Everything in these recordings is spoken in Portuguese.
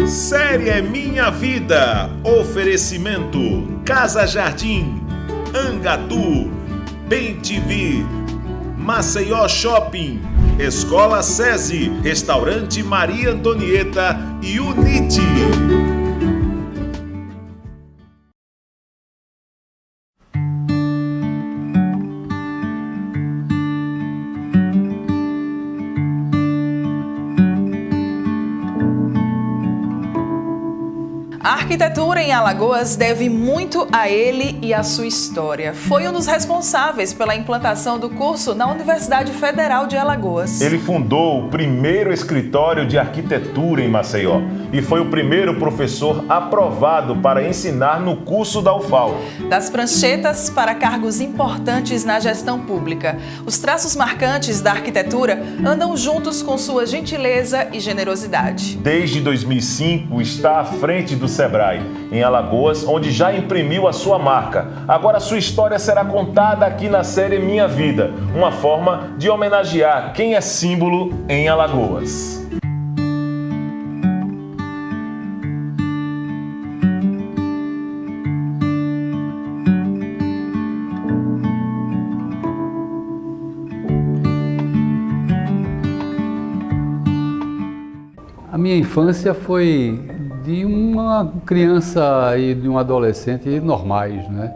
Série é Minha Vida. Oferecimento Casa Jardim, Angatu, Bem TV, Maceió Shopping, Escola SESI, Restaurante Maria Antonieta e Unite. A arquitetura em Alagoas deve muito a ele e à sua história. Foi um dos responsáveis pela implantação do curso na Universidade Federal de Alagoas. Ele fundou o primeiro escritório de arquitetura em Maceió e foi o primeiro professor aprovado para ensinar no curso da UFAL. Das pranchetas para cargos importantes na gestão pública, os traços marcantes da arquitetura andam juntos com sua gentileza e generosidade. Desde 2005 está à frente do Sebrae, em Alagoas, onde já imprimiu a sua marca. Agora sua história será contada aqui na série Minha Vida, uma forma de homenagear quem é símbolo em Alagoas. A minha infância foi de uma criança e de um adolescente normais, né?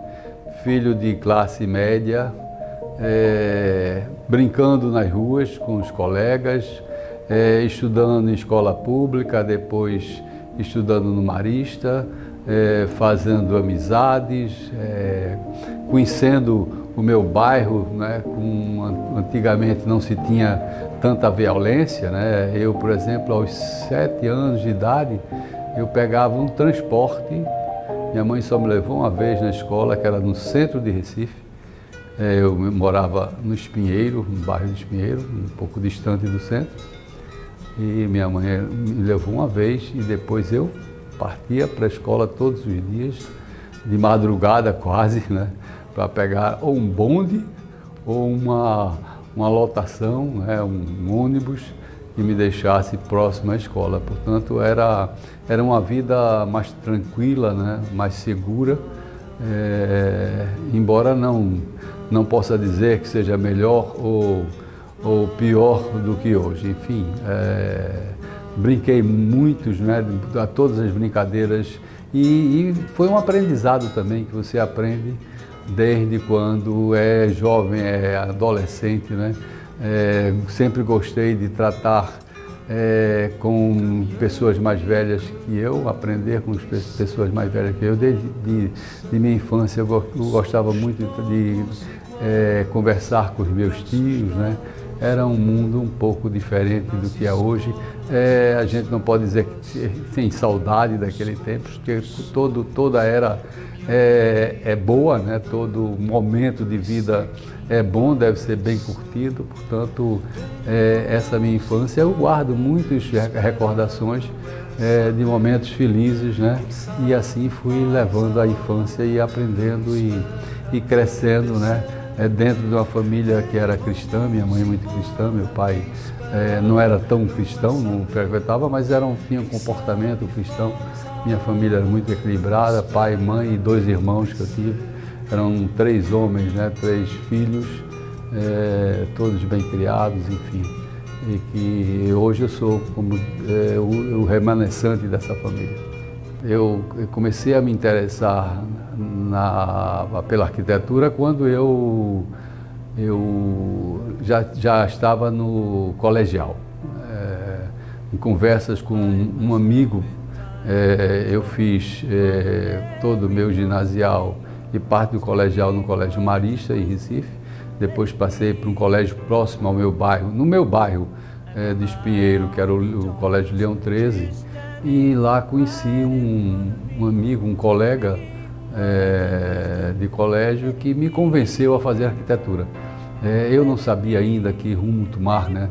Filho de classe média, brincando nas ruas com os colegas, estudando em escola pública, depois estudando no Marista, fazendo amizades, conhecendo o meu bairro, né? Antigamente não se tinha tanta violência, né? Eu, por exemplo, aos 7 anos de idade, eu pegava um transporte. Minha mãe só me levou uma vez na escola, que era no centro de Recife. Eu morava no Espinheiro, no bairro do Espinheiro, um pouco distante do centro. E minha mãe me levou uma vez e depois eu partia para a escola todos os dias, de madrugada quase, né? Para pegar ou um bonde ou uma lotação, né? Um ônibus que me deixasse próximo à escola. Portanto, era uma vida mais tranquila, né? Mais segura, embora não possa dizer que seja melhor ou pior do que hoje. Enfim, brinquei muito, né? A todas as brincadeiras e foi um aprendizado também que você aprende desde quando é jovem, é adolescente, né? Sempre gostei de tratar com pessoas mais velhas que eu, aprender com pessoas mais velhas que eu. Desde de minha infância eu gostava muito de conversar com os meus tios, né? Era um mundo um pouco diferente do que é hoje. A gente não pode dizer que tem saudade daquele tempo, porque toda era boa, né? Todo momento de vida é bom, deve ser bem curtido. Portanto, essa minha infância eu guardo muitas recordações de momentos felizes, né? E assim fui levando a infância e aprendendo e crescendo, né? Dentro de uma família que era cristã, minha mãe muito cristã, meu pai não era tão cristão, não frequentava, mas tinha um comportamento cristão. Minha família era muito equilibrada, pai, mãe e 2 irmãos que eu tive. Eram 3 homens, né? 3 filhos, todos bem criados, enfim. E que hoje eu sou como o remanescente dessa família. Eu comecei a me interessar pela arquitetura quando eu já estava no colegial. Em conversas com um amigo, eu fiz todo o meu ginasial e parte do colegial no Colégio Marista, em Recife. Depois passei para um colégio próximo ao meu bairro, no meu bairro de Espinheiro, que era o Colégio Leão 13. E lá conheci um amigo, um colega de colégio que me convenceu a fazer arquitetura. Eu não sabia ainda que rumo tomar, né?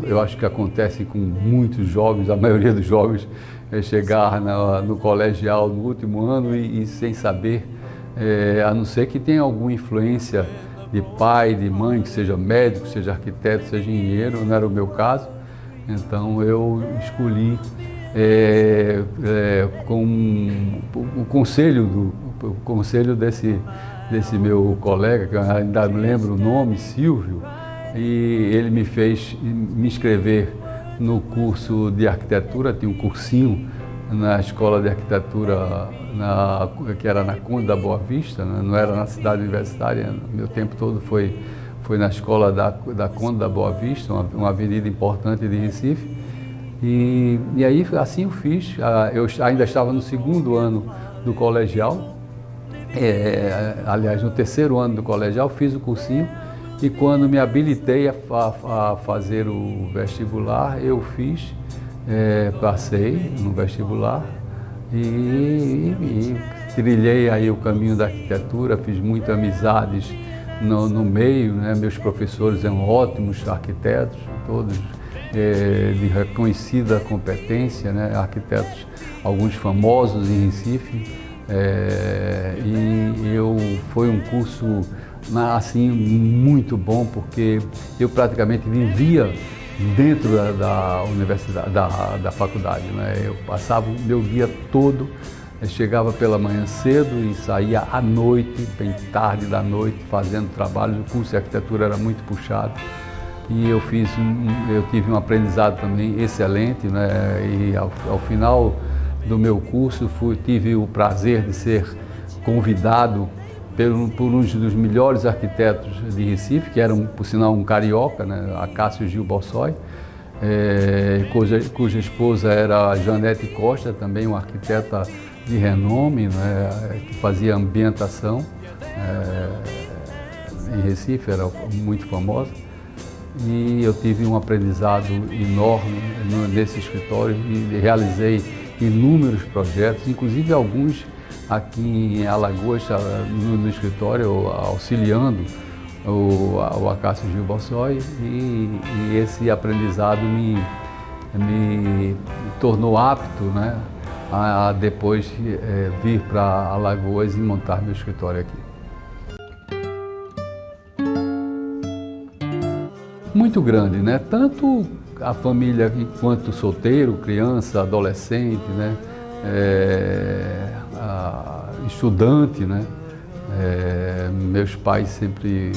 Eu acho que acontece com muitos jovens, a maioria dos jovens, chegar no colegial no último ano e sem saber, a não ser que tenha alguma influência de pai, de mãe, que seja médico, seja arquiteto, seja engenheiro. Não era o meu caso. Então eu escolhi com o conselho desse meu colega, que eu ainda me lembro o nome, Silvio, e ele me fez me inscrever no curso de arquitetura. Tinha um cursinho na escola de arquitetura que era na Conde da Boa Vista, né? Não era na cidade universitária. Meu tempo todo foi na escola da Conde da Boa Vista, uma avenida importante de Recife. E aí assim eu fiz. Eu ainda estava no segundo ano do colegial, aliás, no terceiro ano do colegial, fiz o cursinho, e quando me habilitei a fazer o vestibular, eu fiz, passei no vestibular e trilhei aí o caminho da arquitetura, fiz muitas amizades no meio, né? Meus professores eram ótimos arquitetos, todos de reconhecida competência, né? Arquitetos, alguns famosos em Recife, e foi um curso assim muito bom, porque eu praticamente vivia dentro da universidade, da faculdade, né? Eu passava o meu dia todo, eu chegava pela manhã cedo e saía à noite, bem tarde da noite, fazendo trabalhos. O curso de arquitetura era muito puxado. E eu tive um aprendizado também excelente, né? E ao final do meu curso tive o prazer de ser convidado por um dos melhores arquitetos de Recife, que era, por sinal, um carioca, né? Acácio Gil Bossói, cuja esposa era Janete Costa, também uma arquiteta de renome, né? Que fazia ambientação em Recife, era muito famosa. E eu tive um aprendizado enorme nesse escritório e realizei inúmeros projetos, inclusive alguns aqui em Alagoas, no escritório, auxiliando o Acácio Gil Bossói, e esse aprendizado me tornou apto, né, a depois vir para Alagoas e montar meu escritório aqui. Muito grande, né? Tanto a família quanto solteiro, criança, adolescente, né? Estudante, né? Meus pais sempre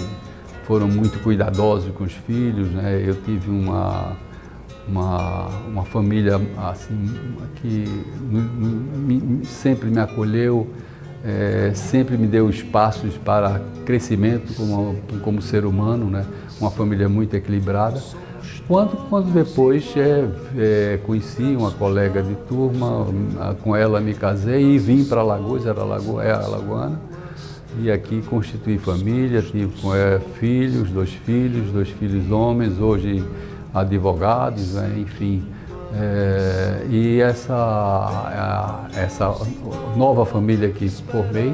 foram muito cuidadosos com os filhos, né? Eu tive uma família assim que sempre me acolheu, sempre me deu espaços para crescimento como ser humano, né? Uma família muito equilibrada. Quando depois conheci uma colega de turma, com ela me casei e vim para Alagoas, alagoana, e aqui constituí família, tive filhos, dois filhos homens, hoje advogados, né? Enfim. E essa nova família que formei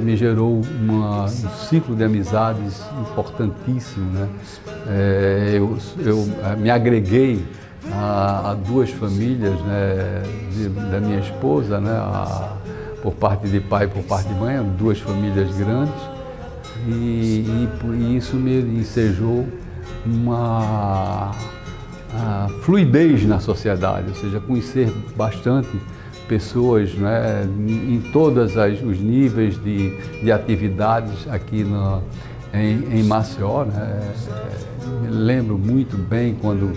me gerou um ciclo de amizades importantíssimo, né? Eu me agreguei a duas famílias, né, da minha esposa, né, por parte de pai e por parte de mãe, duas famílias grandes, e isso me ensejou uma fluidez na sociedade, ou seja, conhecer bastante pessoas, né, em todos os níveis de atividades aqui em Maceió, né? Me lembro muito bem quando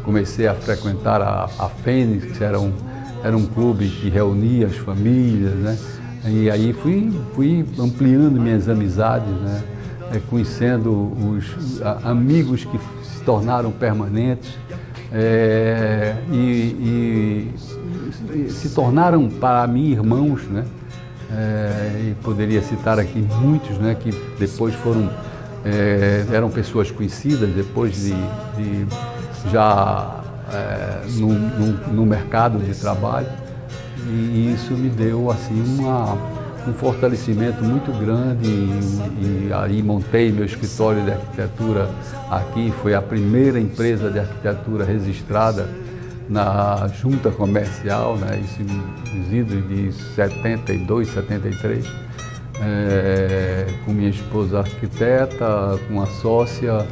comecei a frequentar a Fênix, que era um clube que reunia as famílias, né? E aí fui ampliando minhas amizades, né? Conhecendo os amigos que se tornaram permanentes, e se tornaram para mim irmãos, né? E poderia citar aqui muitos, né, que depois eram pessoas conhecidas depois de já no mercado de trabalho, e isso me deu assim um fortalecimento muito grande, e aí montei meu escritório de arquitetura aqui. Foi a primeira empresa de arquitetura registrada na Junta Comercial, né? Isso nos idos de 72, 73, com minha esposa arquiteta, com a sócia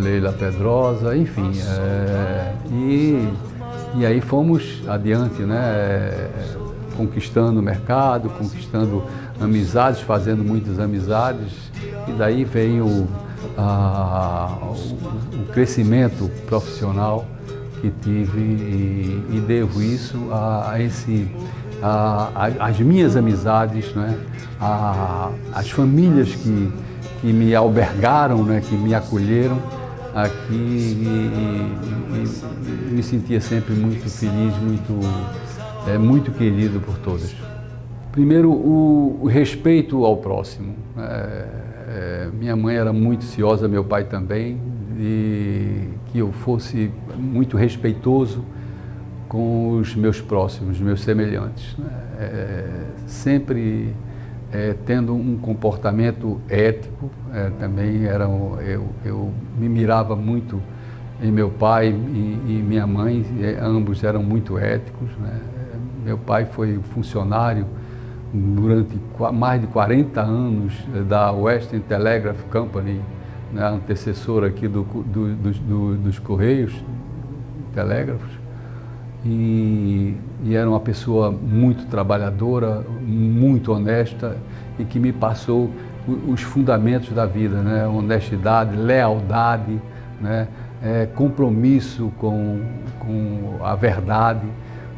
Leila Pedrosa, enfim, e E aí fomos adiante, né? Conquistando o mercado, conquistando amizades, fazendo muitas amizades, e daí vem o crescimento profissional que tive e devo isso às minhas amizades, né? Às famílias que me albergaram, né? Que me acolheram aqui e me sentia sempre muito feliz, muito querido por todos. Primeiro, o respeito ao próximo. Minha mãe era muito ciosa, meu pai também, e que eu fosse muito respeitoso com os meus próximos, meus semelhantes. Sempre tendo um comportamento ético. Também eu me mirava muito em meu pai e minha mãe, ambos eram muito éticos, né? Meu pai foi funcionário durante mais de 40 anos da Western Telegraph Company, né, antecessora aqui dos Correios Telégrafos, e era uma pessoa muito trabalhadora, muito honesta, e que me passou os fundamentos da vida, né, honestidade, lealdade, né, compromisso com a verdade.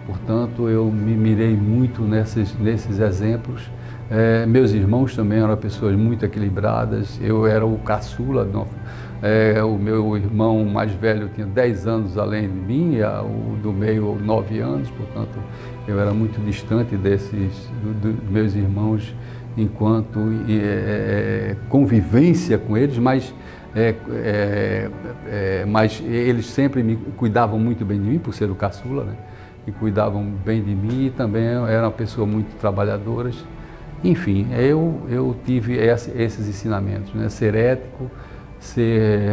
Portanto, eu me mirei muito nesses exemplos. Meus irmãos também eram pessoas muito equilibradas. Eu era o caçula, o meu irmão mais velho tinha 10 anos além de mim, o do meio 9 anos, portanto, eu era muito distante dos meus irmãos enquanto convivência com eles, mas eles sempre me cuidavam muito bem de mim, por ser o caçula, né? Que cuidavam bem de mim, e também eram uma pessoa muito trabalhadoras. Enfim, eu tive esses ensinamentos, né? Ser ético, ser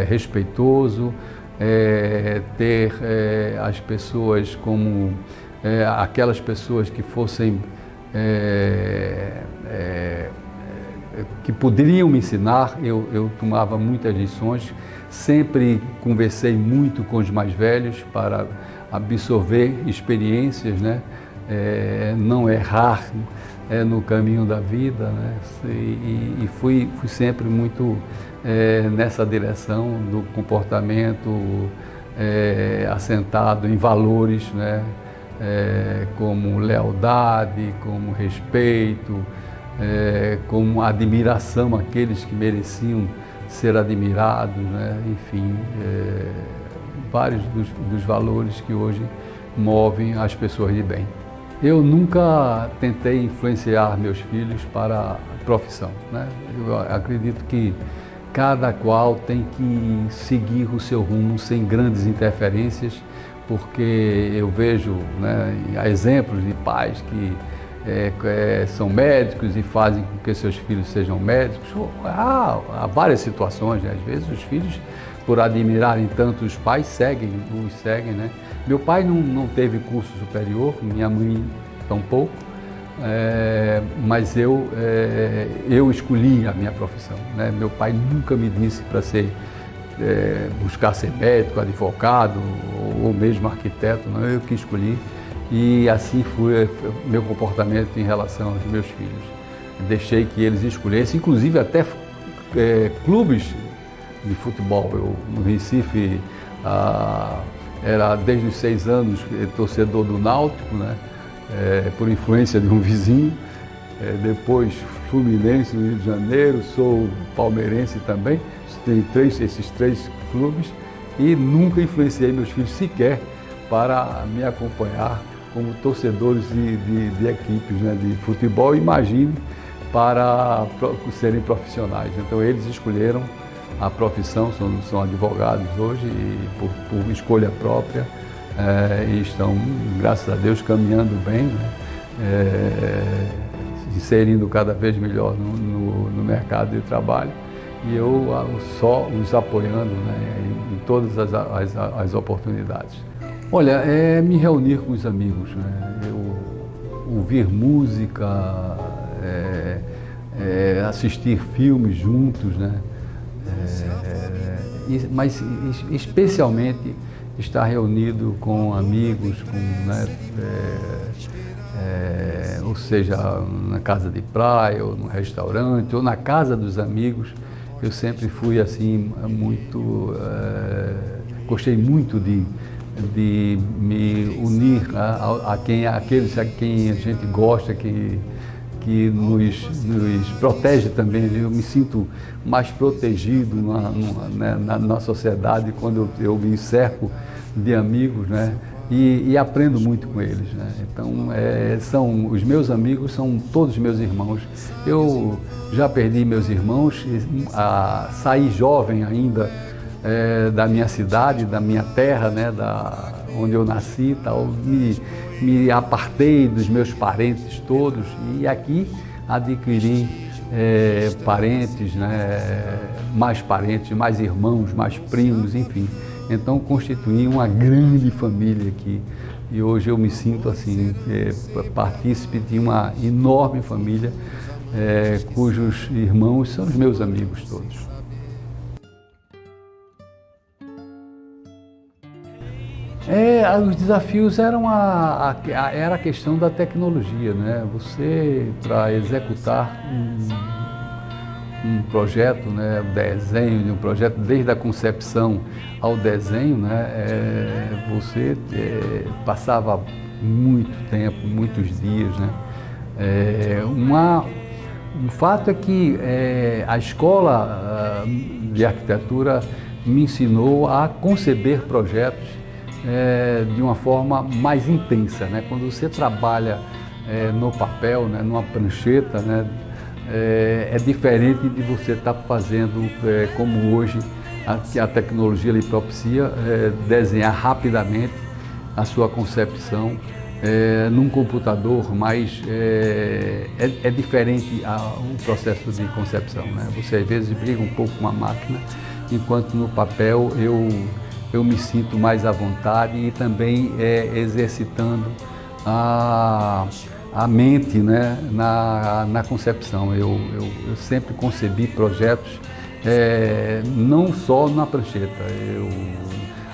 respeitoso, ter as pessoas como aquelas pessoas que fossem que poderiam me ensinar. Eu tomava muitas lições, sempre conversei muito com os mais velhos para absorver experiências, né? Não errar no caminho da vida, né? E fui sempre muito nessa direção do comportamento assentado em valores, né? Como lealdade, como respeito, como admiração àqueles que mereciam ser admirados, né? Enfim, vários dos valores que hoje movem as pessoas de bem. Eu nunca tentei influenciar meus filhos para a profissão, né? Eu acredito que cada qual tem que seguir o seu rumo sem grandes interferências, porque eu vejo, né, exemplos de pais que são médicos e fazem com que seus filhos sejam médicos. Há várias situações, né? Às vezes os filhos, por admirarem tanto os pais, os seguem, né? Meu pai não teve curso superior, minha mãe tampouco, mas eu escolhi a minha profissão, né? Meu pai nunca me disse para buscar ser médico, advogado ou mesmo arquiteto, não, eu que escolhi, e assim foi meu comportamento em relação aos meus filhos. Deixei que eles escolhessem, inclusive até clubes de futebol. Eu, no Recife, era desde os 6 anos torcedor do Náutico, né? Por influência de um vizinho. Depois Fluminense no Rio de Janeiro, sou palmeirense também. Tenho esses 3 clubes, e nunca influenciei meus filhos sequer para me acompanhar como torcedores de equipes, né, de futebol, imagine para serem profissionais. Então eles escolheram a profissão, são advogados hoje, e por escolha própria, e estão, graças a Deus, caminhando bem, né, inserindo cada vez melhor no mercado de trabalho, e eu só os apoiando, né, em todas as oportunidades. Olha, me reunir com os amigos, né, ouvir música, assistir filmes juntos, né, mas especialmente estar reunido com amigos, ou seja, na casa de praia, ou no restaurante, ou na casa dos amigos. Eu sempre fui assim, gostei muito de me unir àqueles a quem a gente gosta, que nos protege também. Eu me sinto mais protegido na sociedade quando eu me cerco de amigos, né? E aprendo muito com eles, né? Então, os meus amigos são todos meus irmãos. Eu já perdi meus irmãos, saí jovem ainda da minha cidade, da minha terra, né? Onde eu nasci, tal. Me apartei dos meus parentes todos e aqui adquiri parentes, né? Mais irmãos, mais primos, enfim. Então constituí uma grande família aqui e hoje eu me sinto assim, partícipe de uma enorme família cujos irmãos são os meus amigos todos. Os desafios era a questão da tecnologia, né? Você, para executar um projeto, né, desenho de um projeto, desde a concepção ao desenho, né, você passava muito tempo, muitos dias, né? Um fato é que a escola de arquitetura me ensinou a conceber projetos de uma forma mais intensa, né? Quando você trabalha no papel, né, numa prancheta, né, é diferente de você estar fazendo como hoje a tecnologia lhe propicia, desenhar rapidamente a sua concepção num computador, mas é diferente o processo de concepção, né? Você às vezes briga um pouco com a máquina, enquanto no papel eu me sinto mais à vontade e também exercitando a mente, né, na concepção. Eu sempre concebi projetos não só na prancheta. Eu,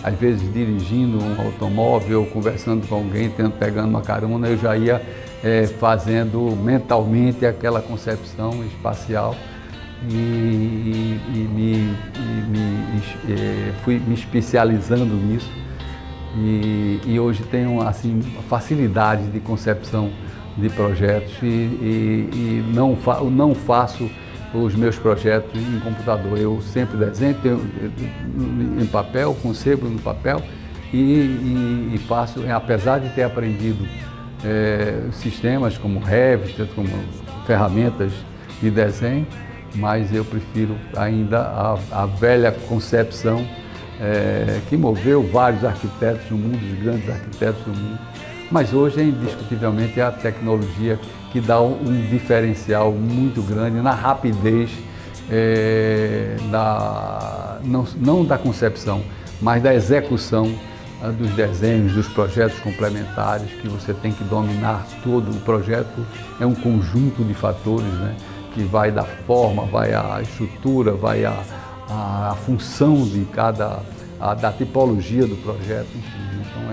às vezes, dirigindo um automóvel, conversando com alguém, pegando uma carona, eu já ia fazendo mentalmente aquela concepção espacial e fui me especializando nisso. E hoje tenho assim facilidade de concepção de projetos e não faço os meus projetos em computador. Eu sempre desenho em papel, concebo no papel e faço, apesar de ter aprendido sistemas como Revit, como ferramentas de desenho, mas eu prefiro ainda a velha concepção que moveu vários arquitetos no mundo, os grandes arquitetos do mundo. Mas hoje, indiscutivelmente, é a tecnologia que dá um diferencial muito grande na rapidez, não da concepção, mas da execução dos desenhos, dos projetos complementares, que você tem que dominar todo o projeto. É um conjunto de fatores, né, que vai da forma, vai a estrutura, vai a função de da tipologia do projeto, enfim. Então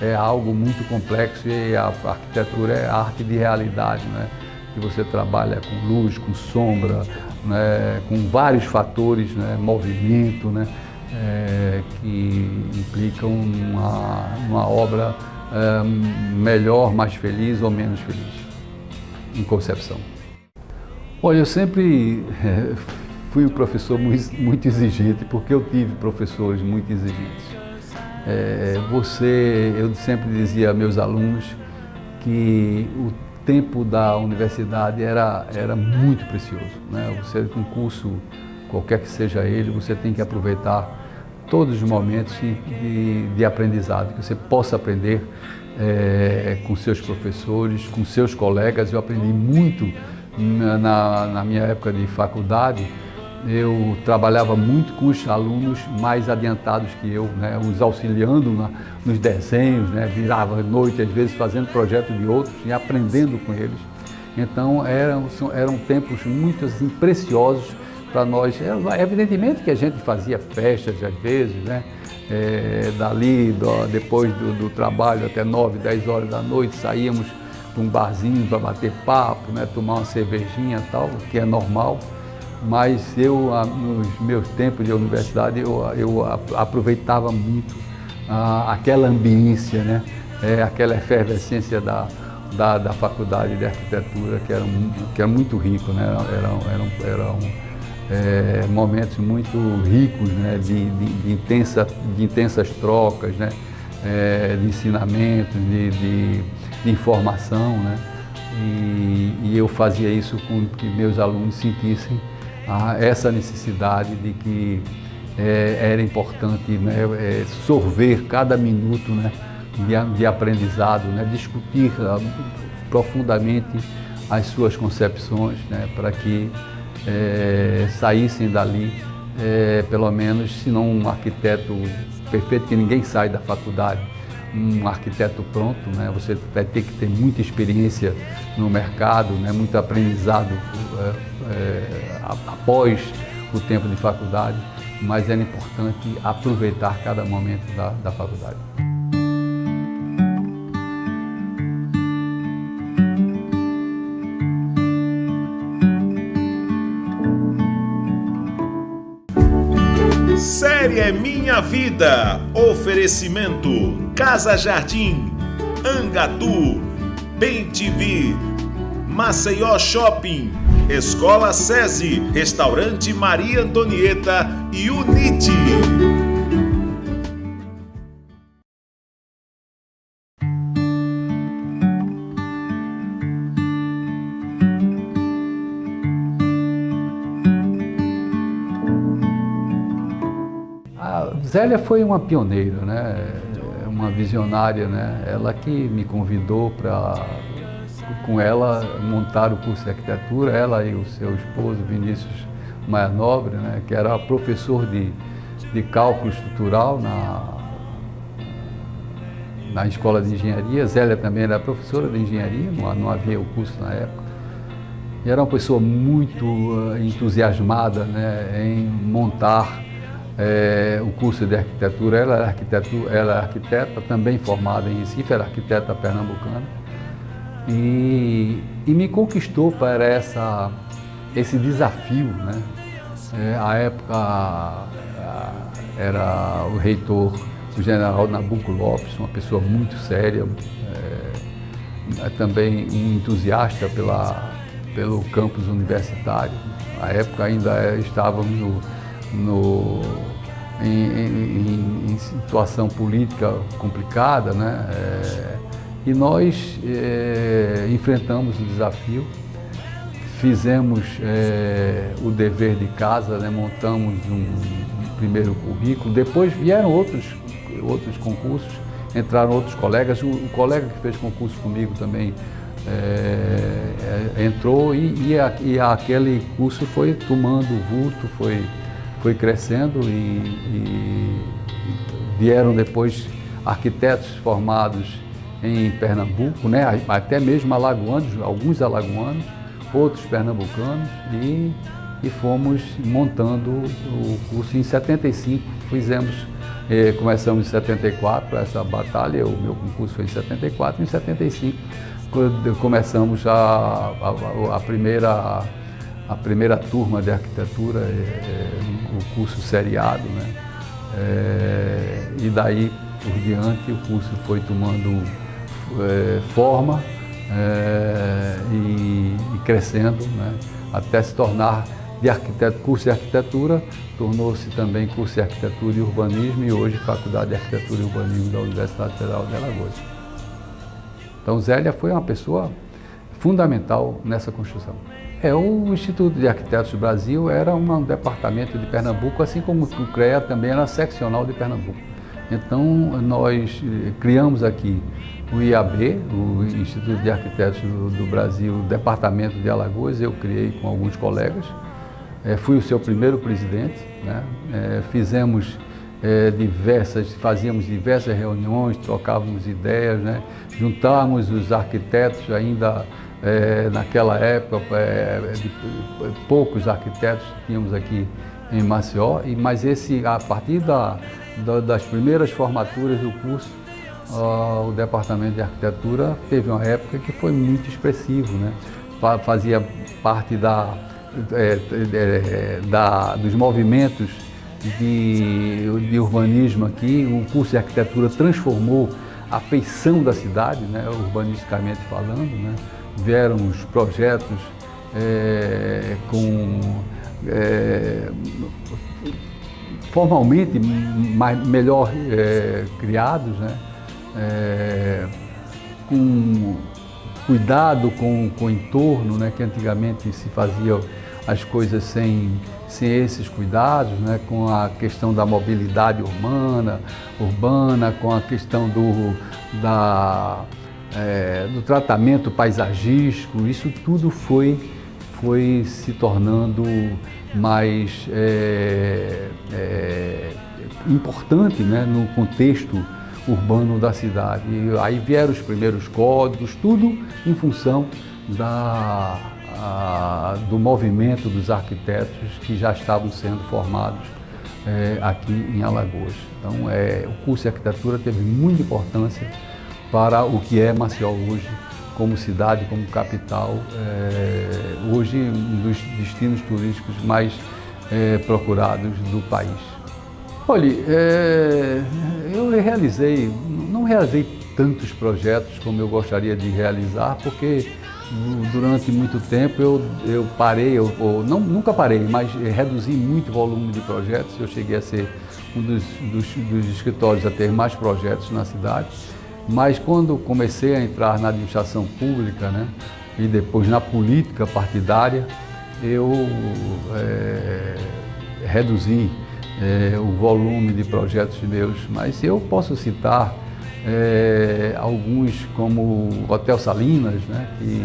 é algo muito complexo e a arquitetura é arte de realidade, né? Que você trabalha com luz, com sombra, né? Com vários fatores, né? Movimento, né? Que implicam numa obra melhor, mais feliz ou menos feliz, em concepção. Olha, eu sempre fui um professor muito exigente, porque eu tive professores muito exigentes. Eu sempre dizia a meus alunos que o tempo da universidade era muito precioso, né? Você, um curso, qualquer que seja ele, você tem que aproveitar todos os momentos de aprendizado, que você possa aprender com seus professores, com seus colegas. Eu aprendi muito na minha época de faculdade. Eu trabalhava muito com os alunos mais adiantados que eu, né, os auxiliando nos desenhos, né, virava noite às vezes fazendo projeto de outros e aprendendo com eles. Então eram tempos muito assim, preciosos para nós. Evidentemente que a gente fazia festas às vezes, né, Dali, depois do trabalho, até 9, 10 horas da noite, saíamos para um barzinho para bater papo, né, tomar uma cervejinha e tal, que é normal. Mas nos meus tempos de universidade, eu aproveitava muito aquela ambiência, né, aquela efervescência da faculdade de arquitetura, que era muito rico, né, eram momentos muito ricos, né, de intensas trocas, né, de ensinamentos, de informação, né, e eu fazia isso com que meus alunos sentissem essa necessidade de que era importante, né, sorver cada minuto, né, de aprendizado, né, discutir profundamente as suas concepções, né, para que saíssem dali, pelo menos, se não um arquiteto perfeito, que ninguém sai da faculdade, um arquiteto pronto, né? Você vai ter que ter muita experiência no mercado, né? Muito aprendizado após o tempo de faculdade, mas era importante aproveitar cada momento da faculdade. Série Minha Vida. Oferecimento Casa Jardim, Angatu, Bem-TV, Maceió Shopping, Escola SESI, Restaurante Maria Antonieta e Unite. Zélia foi uma pioneira, né? Uma visionária, né? Ela que me convidou para, com ela, montar o curso de arquitetura, ela e o seu esposo, Vinícius Maia Nobre, né? Que era professor de cálculo estrutural na escola de engenharia. Zélia também era professora de engenharia, não havia o curso na época. E era uma pessoa muito entusiasmada, né? Em montar o curso de arquitetura. Ela era arquiteta, também formada em Recife, era arquiteta pernambucana, e me conquistou para esse desafio, né? À época era o reitor, o general Nabuco Lopes, uma pessoa muito séria, também um entusiasta pelo campus universitário. À época ainda estávamos em situação política complicada, né? E nós enfrentamos o desafio, fizemos o dever de casa, né? Montamos um primeiro currículo, depois vieram outros concursos, entraram outros colegas, o colega que fez concurso comigo também entrou e aquele curso foi tomando vulto, foi crescendo e vieram depois arquitetos formados em Pernambuco, né? Até mesmo alagoanos, alguns alagoanos, outros pernambucanos, e fomos montando o curso em 75. Começamos em 74 essa batalha, o meu concurso foi em 74, em 75 começamos a primeira turma de arquitetura, o curso seriado, né? E daí por diante o curso foi tomando forma e crescendo, né? Até se tornar curso de arquitetura, tornou-se também curso de arquitetura e urbanismo, e hoje Faculdade de Arquitetura e Urbanismo da Universidade Federal de Alagoas. Então Zélia foi uma pessoa fundamental nessa construção. O Instituto de Arquitetos do Brasil era um departamento de Pernambuco, assim como o CREA também era seccional de Pernambuco. Então nós criamos aqui o IAB, o Instituto de Arquitetos do Brasil, departamento de Alagoas. Eu criei com alguns colegas, fui o seu primeiro presidente, né? Fazíamos diversas reuniões, trocávamos ideias, né? Juntávamos os arquitetos ainda. Naquela época, poucos arquitetos tínhamos aqui em Maceió, mas a partir das primeiras formaturas do curso, o Departamento de Arquitetura teve uma época que foi muito expressivo, né? Fazia parte dos movimentos de urbanismo aqui. O curso de arquitetura transformou a feição da cidade, né? Urbanisticamente falando, né? Vieram os projetos formalmente melhor criados, né? Com cuidado com o entorno, né? Que antigamente se fazia as coisas sem esses cuidados, né? Com a questão da mobilidade urbana, com a questão do tratamento paisagístico. Isso tudo foi se tornando mais importante, né? No contexto urbano da cidade. E aí vieram os primeiros códigos, tudo em função do movimento dos arquitetos que já estavam sendo formados aqui em Alagoas. Então, o curso de arquitetura teve muita importância para o que é Maceió hoje, como cidade, como capital, hoje um dos destinos turísticos mais procurados do país. Olha, eu não realizei tantos projetos como eu gostaria de realizar, porque durante muito tempo eu parei, nunca parei, mas reduzi muito o volume de projetos. Eu cheguei a ser um dos escritórios a ter mais projetos na cidade, mas quando comecei a entrar na administração pública, né, e depois na política partidária, eu reduzi o volume de projetos meus, mas eu posso citar alguns, como o Hotel Salinas, né, que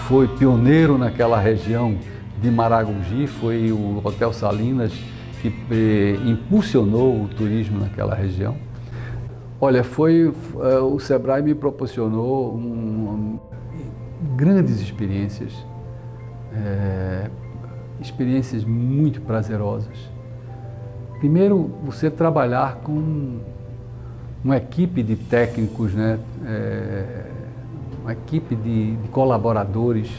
foi pioneiro naquela região de Maragogi. Foi o Hotel Salinas que impulsionou o turismo naquela região. Olha, o Sebrae me proporcionou grandes experiências, experiências muito prazerosas. Primeiro, você trabalhar com uma equipe de técnicos, né? Uma equipe de colaboradores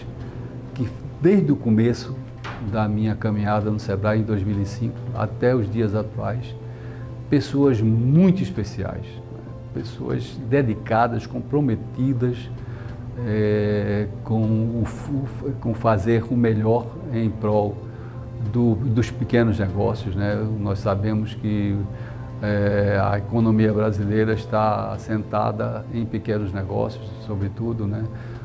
que, desde o começo da minha caminhada no Sebrae em 2005 até os dias atuais, pessoas muito especiais, pessoas dedicadas, comprometidas com fazer o melhor em prol dos pequenos negócios, né? Nós sabemos que a economia brasileira está assentada em pequenos negócios, sobretudo, né?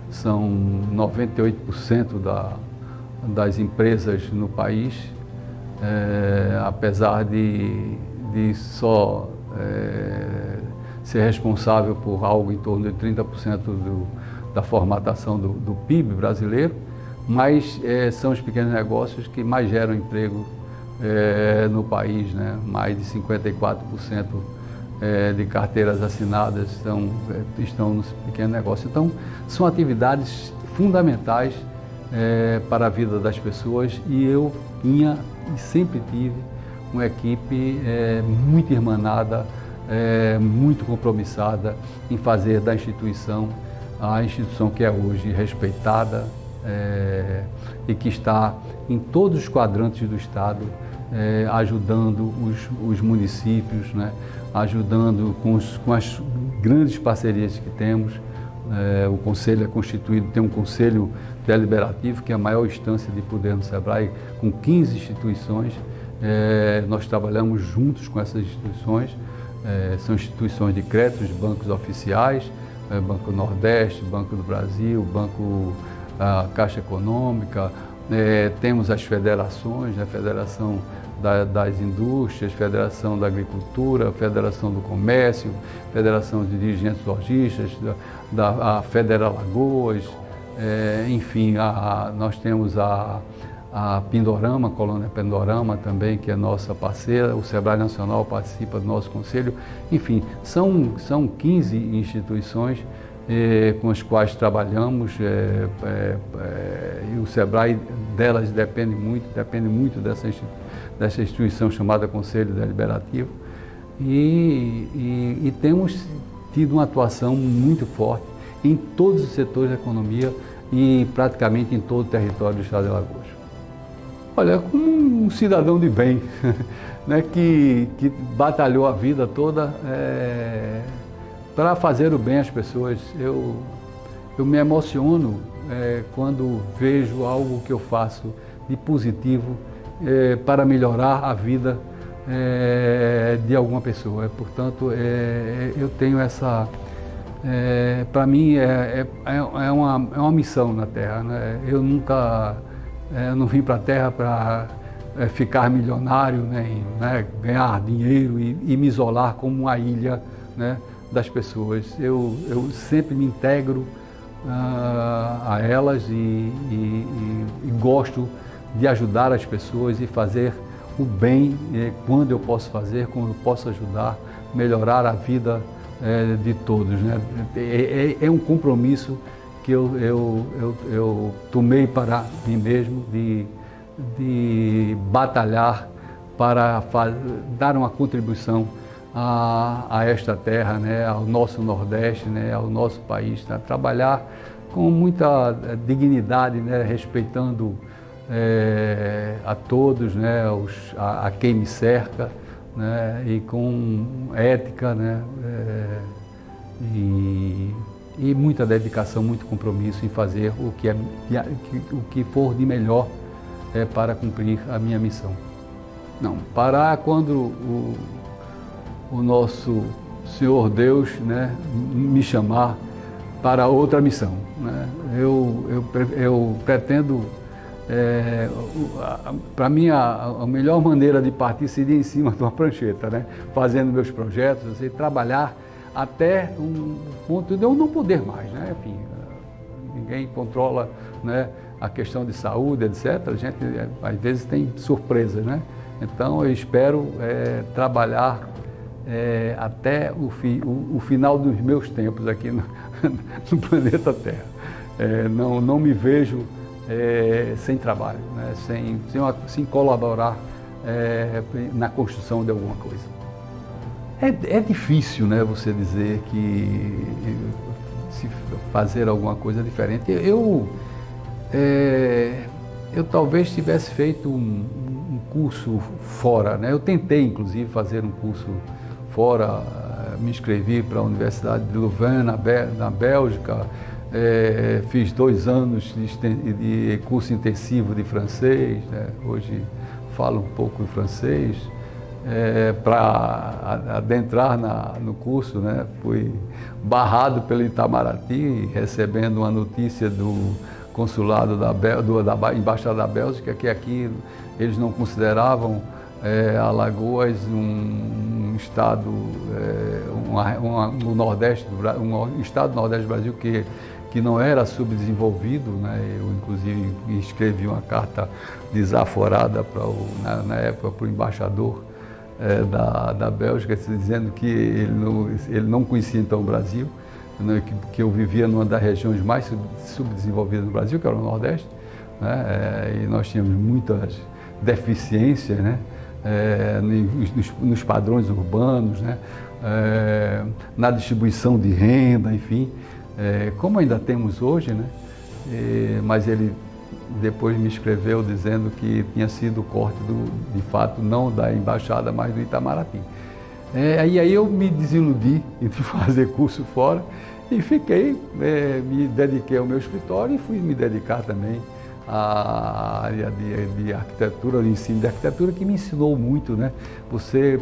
São 98% das empresas no país, apesar de só ser responsável por algo em torno de 30% da formatação do PIB brasileiro, mas são os pequenos negócios que mais geram emprego no país, né? Mais de 54% de carteiras assinadas estão nos pequenos negócios. Então, são atividades fundamentais para a vida das pessoas, e eu tinha e sempre tive uma equipe muito irmanada, muito compromissada em fazer da instituição a instituição que é hoje respeitada e que está em todos os quadrantes do Estado, ajudando os municípios, né? Ajudando com as grandes parcerias que temos. O Conselho é constituído, tem um Conselho Deliberativo, que é a maior instância de poder no Sebrae, com 15 instituições. Nós trabalhamos juntos com essas instituições. São instituições de créditos, bancos oficiais, Banco Nordeste, Banco do Brasil, a Caixa Econômica. Temos as federações, a Federação das Indústrias, Federação da Agricultura, Federação do Comércio, Federação de Dirigentes Lojistas, a Federa Alagoas, enfim, nós temos a Pindorama, a Colônia Pindorama também, que é nossa parceira. O Sebrae Nacional participa do nosso conselho. Enfim, são 15 instituições com as quais trabalhamos, e o Sebrae delas depende muito dessa instituição chamada Conselho Deliberativo. E temos tido uma atuação muito forte em todos os setores da economia e praticamente em todo o território do estado de Alagoas. Olha, como um cidadão de bem, né, que batalhou a vida toda para fazer o bem às pessoas. Eu me emociono quando vejo algo que eu faço de positivo para melhorar a vida de alguma pessoa. Portanto, eu tenho essa... para mim é uma missão na Terra, né? Eu não vim para a Terra para ficar milionário, né, ganhar dinheiro e me isolar como uma ilha, né, das pessoas. Eu sempre me integro a elas e gosto de ajudar as pessoas e fazer o bem quando eu posso fazer, como eu posso ajudar, melhorar a vida de todos, né? É um compromisso que eu tomei para mim mesmo de batalhar para dar uma contribuição a esta terra, né? Ao nosso Nordeste, né? Ao nosso país, né? Trabalhar com muita dignidade, né? Respeitando a todos, né? A quem me cerca, né? E com ética, né? E muita dedicação, muito compromisso em fazer o que for de melhor para cumprir a minha missão. Não, parar quando o nosso Senhor Deus, né, me chamar para outra missão, né? Eu pretendo, para mim a melhor maneira de partir seria em cima de uma prancheta, né, fazendo meus projetos e trabalhar até um ponto de eu não poder mais, né? Enfim, ninguém controla, né, a questão de saúde, etc. A gente às vezes tem surpresas, né? Então eu espero trabalhar até o final dos meus tempos aqui no planeta Terra. Não me vejo sem trabalho, né? sem colaborar na construção de alguma coisa. É difícil, né, você dizer que se fazer alguma coisa diferente. Eu talvez tivesse feito um curso fora, né? Eu tentei, inclusive, fazer um curso fora, me inscrevi para a Universidade de Louvain, na Bélgica, fiz 2 anos de curso intensivo de francês, né? Hoje falo um pouco de francês. Para adentrar no curso, né, fui barrado pelo Itamaraty, recebendo uma notícia do consulado da Embaixada da Bélgica, que aqui eles não consideravam Alagoas um estado, um estado do Nordeste do Brasil que não era subdesenvolvido, né? Eu, inclusive, escrevi uma carta desaforada na época para o embaixador da Bélgica, dizendo que ele não conhecia então o Brasil, né, que eu vivia numa das regiões mais subdesenvolvidas do Brasil, que era o Nordeste, né, e nós tínhamos muitas deficiências, né, nos padrões urbanos, né, na distribuição de renda, enfim, como ainda temos hoje, né, mas ele depois me escreveu dizendo que tinha sido o corte de fato, não da embaixada, mas do Itamaraty. E aí eu me desiludi de fazer curso fora e fiquei, me dediquei ao meu escritório e fui me dedicar também à área de arquitetura, de ensino de arquitetura, que me ensinou muito, né? Você,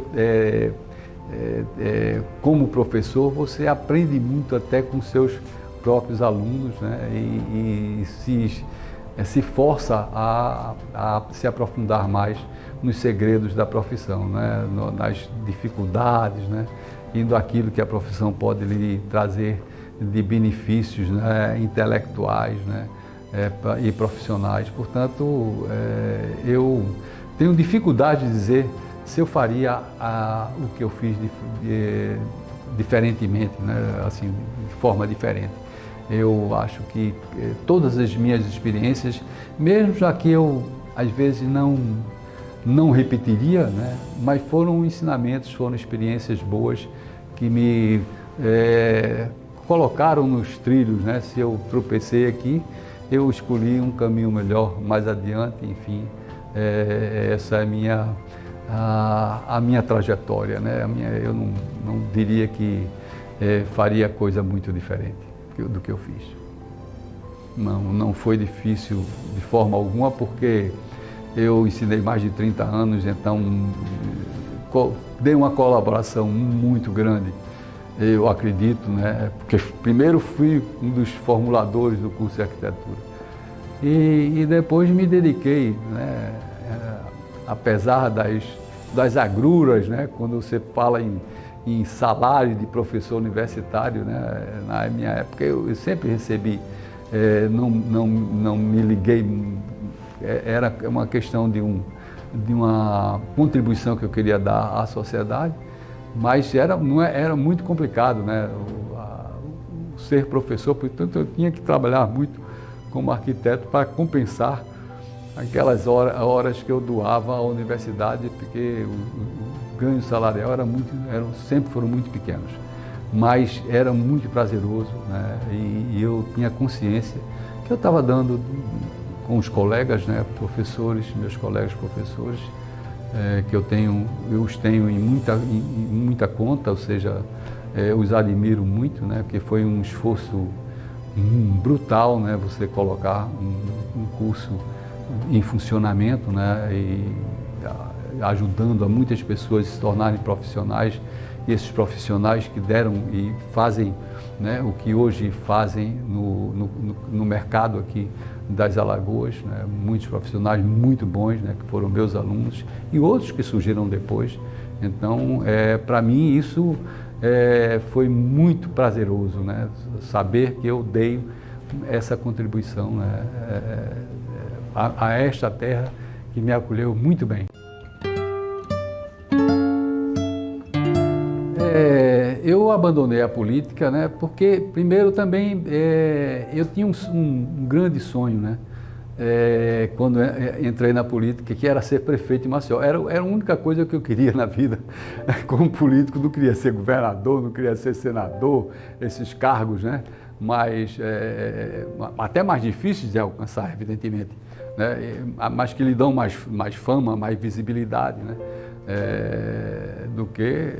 como professor, você aprende muito até com seus próprios alunos, né? E se força a se aprofundar mais nos segredos da profissão, né? Nas dificuldades, né? E daquilo que a profissão pode lhe trazer de benefícios, né? Intelectuais, né? E profissionais. Portanto, eu tenho dificuldade de dizer se eu faria o que eu fiz diferentemente, né? Assim, de forma diferente. Eu acho que todas as minhas experiências, mesmo já que eu às vezes não repetiria, né? Mas foram ensinamentos, foram experiências boas que me colocaram nos trilhos, né? Se eu tropecei aqui, eu escolhi um caminho melhor mais adiante, enfim, essa é a minha trajetória, né? Eu não diria que faria coisa muito diferente do que eu fiz. Não foi difícil de forma alguma, porque eu ensinei mais de 30 anos, então dei uma colaboração muito grande, eu acredito, né? Porque primeiro fui um dos formuladores do curso de arquitetura e depois me dediquei, né? Apesar das agruras, né? Quando você fala em salário de professor universitário, né? Na minha época eu sempre recebi, não me liguei, era uma questão de uma contribuição que eu queria dar à sociedade, mas era muito complicado, né? Ser professor, portanto eu tinha que trabalhar muito como arquiteto para compensar aquelas horas que eu doava à universidade, porque o ganho salarial sempre foram muito pequenos, mas era muito prazeroso, né? E eu tinha consciência que eu estava dando com os colegas, né, professores, meus colegas professores, que eu os tenho em muita conta, ou seja, os admiro muito, né, porque foi um esforço brutal, né, você colocar um curso em funcionamento, né, e ajudando a muitas pessoas a se tornarem profissionais, e esses profissionais que deram e fazem, né, o que hoje fazem no mercado aqui das Alagoas, né, muitos profissionais muito bons, né, que foram meus alunos e outros que surgiram depois. Então, para mim isso foi muito prazeroso, né, saber que eu dei essa contribuição, né, a esta terra que me acolheu muito bem. Eu abandonei a política, né, porque primeiro também eu tinha um grande sonho, né, quando entrei na política, que era ser prefeito de Maceió. Era a única coisa que eu queria na vida como político. Não queria ser governador, não queria ser senador, esses cargos, né, até mais difíceis de alcançar, evidentemente, né, mas que lhe dão mais fama, mais visibilidade, né, do que,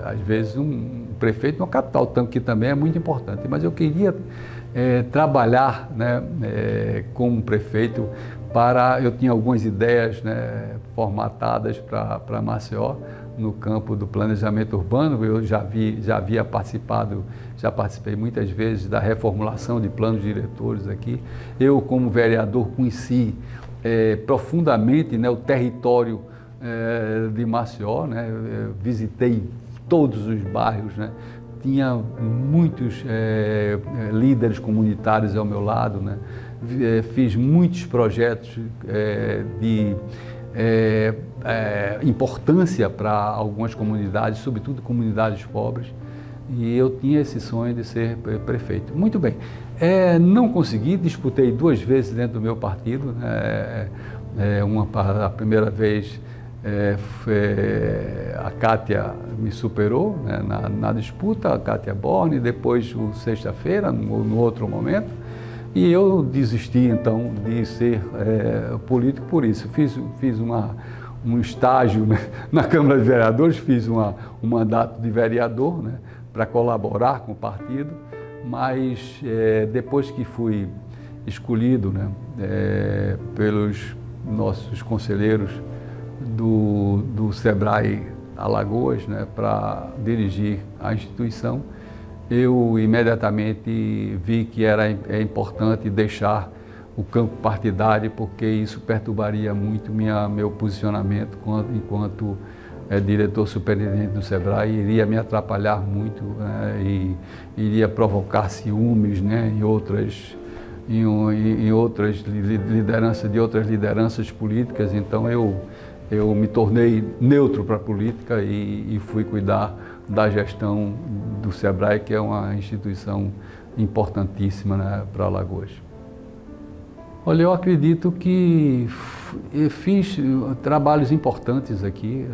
às vezes, um prefeito numa capital, que também é muito importante. Mas eu queria trabalhar, né, como prefeito eu tinha algumas ideias, né, formatadas para Maceió, no campo do planejamento urbano. Eu já participei muitas vezes da reformulação de planos diretores aqui. Eu, como vereador, conheci profundamente, né, o território de Maceió, né? Visitei todos os bairros, né? Tinha muitos líderes comunitários ao meu lado, né? Fiz muitos projetos de importância para algumas comunidades, sobretudo comunidades pobres, e eu tinha esse sonho de ser prefeito. Muito bem, não consegui, disputei 2 vezes dentro do meu partido, né? A primeira vez a Cátia me superou, né, na disputa, a Cátia Borne, depois sexta-feira, no outro momento, e eu desisti então de ser político por isso. Fiz um estágio, né, na Câmara de Vereadores, fiz um mandato de vereador, né, para colaborar com o partido, mas depois que fui escolhido, né, pelos nossos conselheiros do Sebrae Alagoas, né, para dirigir a instituição, eu imediatamente vi que era importante deixar o campo partidário, porque isso perturbaria muito meu posicionamento enquanto diretor superintendente do Sebrae, iria me atrapalhar muito, né, e iria provocar ciúmes, né, em outras lideranças, de outras lideranças políticas. Então eu me tornei neutro para a política e fui cuidar da gestão do Sebrae, que é uma instituição importantíssima, né, para Alagoas. Olha, eu acredito que fiz trabalhos importantes aqui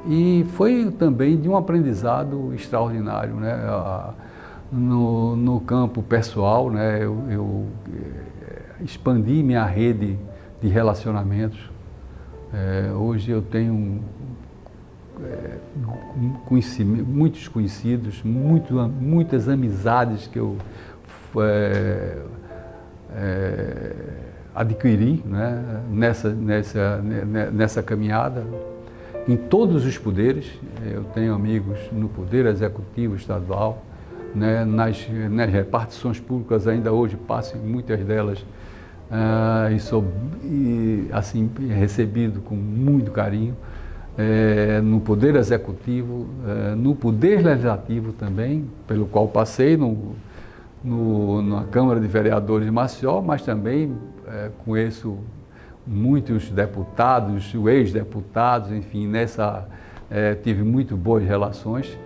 e foi também de um aprendizado extraordinário, né? No campo pessoal, né? Eu expandi minha rede de relacionamentos. Hoje eu tenho muitos conhecidos, muitas amizades que eu adquiri, né, nessa caminhada, em todos os poderes. Eu tenho amigos no Poder Executivo Estadual, né, nas repartições públicas, ainda hoje passo em muitas delas e sou assim, recebido com muito carinho. No Poder Executivo, no Poder Legislativo também, pelo qual passei na Câmara de Vereadores de Maceió, mas também conheço muitos deputados, ex-deputados, enfim, tive muito boas relações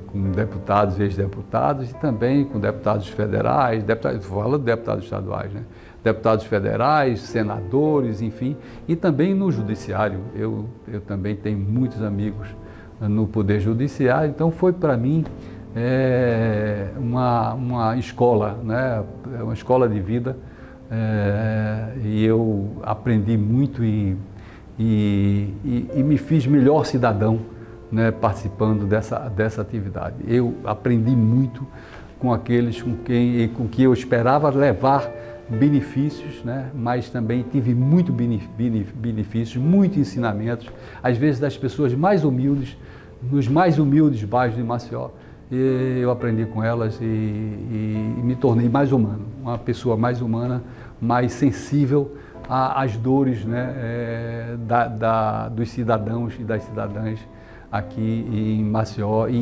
com deputados e ex-deputados e também com deputados federais, falando de deputados estaduais, né? Deputados federais, senadores, enfim, e também no judiciário. Eu também tenho muitos amigos no Poder Judiciário, então foi para mim uma escola, né? Uma escola de vida, e eu aprendi muito e me fiz melhor cidadão, né, participando dessa atividade. Eu aprendi muito com aqueles com que eu esperava levar benefícios, né, mas também tive muito benefícios, muitos ensinamentos, às vezes das pessoas mais humildes, nos mais humildes bairros de Maceió. Eu aprendi com elas e me tornei mais humano, uma pessoa mais humana, mais sensível às dores, né, dos cidadãos e das cidadãs aqui em Maceió e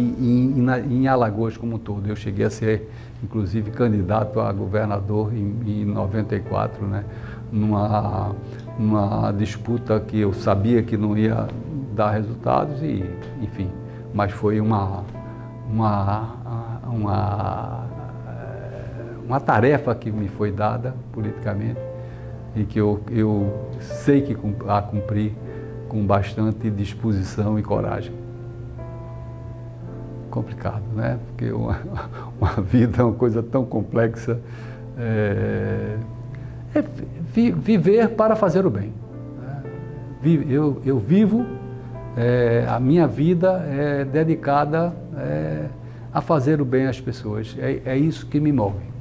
em Alagoas como um todo. Eu cheguei a ser, inclusive, candidato a governador em 94, né, numa disputa que eu sabia que não ia dar resultados e, enfim, mas foi uma tarefa que me foi dada politicamente e que eu sei que a cumpri com bastante disposição e coragem. Complicado, né? Porque uma vida é uma coisa tão complexa. Viver para fazer o bem. Eu vivo, a minha vida é dedicada a fazer o bem às pessoas. É isso que me move.